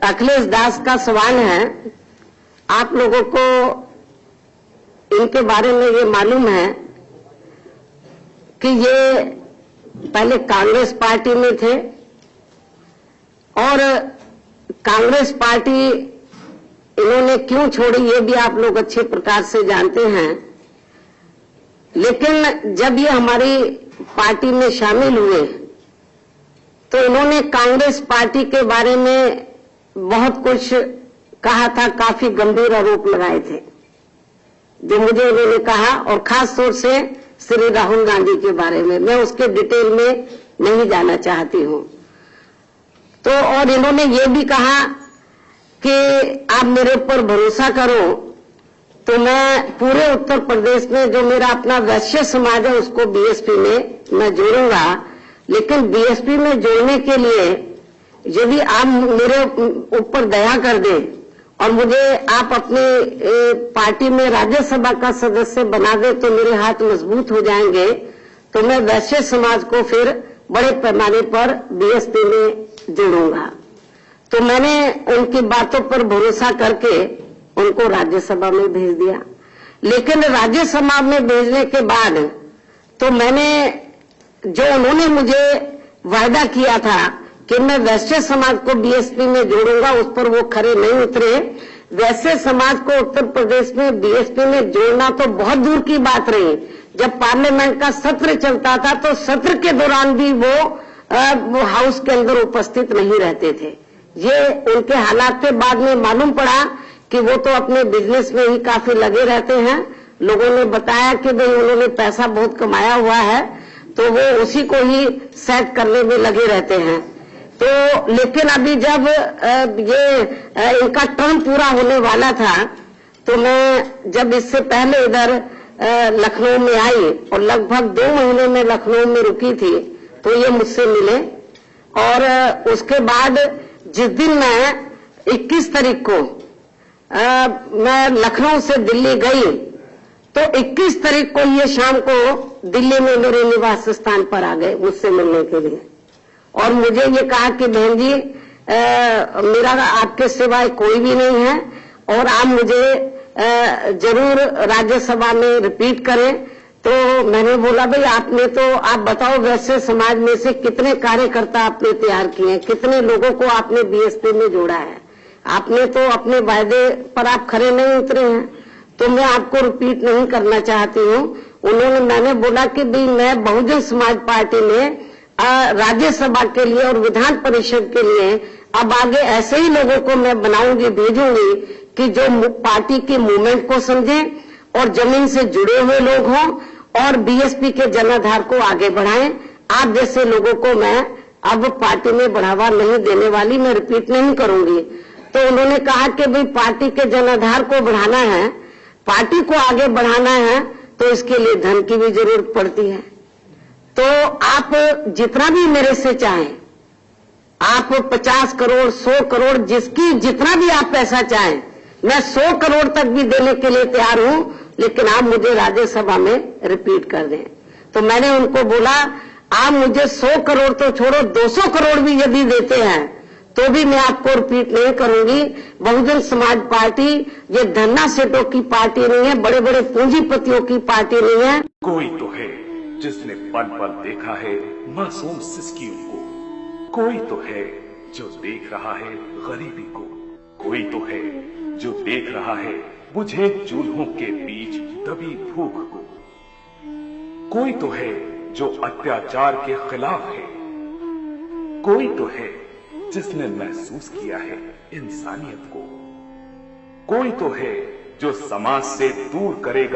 अखिलेश दास का सवाल है। आप लोगों को इनके बारे में ये मालूम है कि ये पहले कांग्रेस पार्टी में थे और कांग्रेस पार्टी इन्होंने क्यों छोड़ी ये भी आप लोग अच्छे प्रकार से जानते हैं। लेकिन जब ये हमारी पार्टी में शामिल हुए तो इन्होंने कांग्रेस पार्टी के बारे में बहुत कुछ कहा था, काफी गंभीर आरोप लगाए थे जो मुझे उन्होंने कहा, और खास तौर से श्री राहुल गांधी के बारे में। मैं उसके डिटेल में नहीं जाना चाहती हूं। तो और इन्होंने ये भी कहा कि आप मेरे ऊपर भरोसा करो तो मैं पूरे उत्तर प्रदेश में जो मेरा अपना वैश्य समाज है उसको बीएसपी में मैं जोड़ूंगा। लेकिन बीएसपी में जोड़ने के लिए यदि आप मेरे ऊपर दया कर दें और मुझे आप अपनी पार्टी में राज्यसभा का सदस्य बना दे तो मेरे हाथ मजबूत हो जाएंगे, तो मैं वैश्य समाज को फिर बड़े पैमाने पर बीएसपी में जोड़ूंगा। तो मैंने उनकी बातों पर भरोसा करके उनको राज्यसभा में भेज दिया। लेकिन राज्यसभा में भेजने के बाद तो मैंने जो उन्होंने मुझे वायदा किया था कि मैं वैश्य समाज को बीएसपी में जोड़ूंगा, उस पर वो खरे नहीं उतरे। वैश्य समाज को उत्तर प्रदेश में बीएसपी में जोड़ना तो बहुत दूर की बात रही। जब पार्लियामेंट का सत्र चलता था तो सत्र के दौरान भी वो हाउस के अंदर उपस्थित नहीं रहते थे। ये उनके हालात से बाद में मालूम पड़ा कि वो तो अपने बिजनेस में ही काफी लगे रहते हैं। लोगों ने बताया कि भाई उन्होंने पैसा बहुत कमाया हुआ है तो वो उसी को ही सेट करने में लगे रहते हैं। तो लेकिन अभी जब ये इनका टर्म पूरा होने वाला था तो मैं जब इससे पहले इधर लखनऊ में आई और लगभग 2 महीने में लखनऊ में रुकी थी तो ये मुझसे मिले। और उसके बाद जिस दिन मैं 21 तारीख को मैं लखनऊ से दिल्ली गई तो 21 तारीख को ये शाम को दिल्ली में मेरे निवास स्थान पर आ गए मुझसे मिलने के लिए। और मुझे ये कहा कि बहन जी मेरा आपके सिवाय कोई भी नहीं है और आप मुझे जरूर राज्यसभा में रिपीट करें। तो मैंने बोला भाई आपने तो आप बताओ वैसे समाज में से कितने कार्यकर्ता आपने तैयार किए हैं, कितने लोगों को आपने बीएसपी में जोड़ा है, आपने तो अपने वायदे पर आप खरे नहीं उतरे हैं। तो मैं आपको रिपीट नहीं करना चाहती हूँ। मैंने बोला कि भाई मैं बहुजन समाज पार्टी में राज्यसभा के लिए और विधान परिषद के लिए अब आगे ऐसे ही लोगों को मैं बनाऊंगी, भेजूंगी कि जो पार्टी की मूवमेंट को समझें और जमीन से जुड़े हुए लोग हों और बीएसपी के जनाधार को आगे बढ़ाएं। आप जैसे लोगों को मैं अब पार्टी में बढ़ावा नहीं देने वाली, मैं रिपीट नहीं करूंगी। तो उन्होंने कहा कि भाई पार्टी के जनाधार को बढ़ाना है, पार्टी को आगे बढ़ाना है तो इसके लिए धन की भी जरूरत पड़ती है। तो आप जितना भी मेरे से चाहें, आप 50 करोड़ 100 करोड़ जिसकी जितना भी आप पैसा चाहें, मैं 100 करोड़ तक भी देने के लिए तैयार हूं, लेकिन आप मुझे राज्यसभा में रिपीट कर दें। तो मैंने उनको बोला आप मुझे 100 करोड़ तो छोड़ो 200 करोड़ भी यदि देते हैं तो भी मैं आपको रिपीट नहीं करूंगी। बहुजन समाज पार्टी ये धन्ना सेठों की पार्टी नहीं है, बड़े बड़े पूंजीपतियों की पार्टी नहीं है। कोई तो है जिसने पल पल देखा है मासूम सिसकियों को, कोई तो है जो देख रहा है गरीबी को, कोई तो है जो देख रहा है बुझे चूल्हों के बीच दबी भूख को, कोई तो है जो अत्याचार के खिलाफ है, कोई तो है जिसने महसूस किया है इंसानियत को, कोई तो है जो समाज से दूर करेगा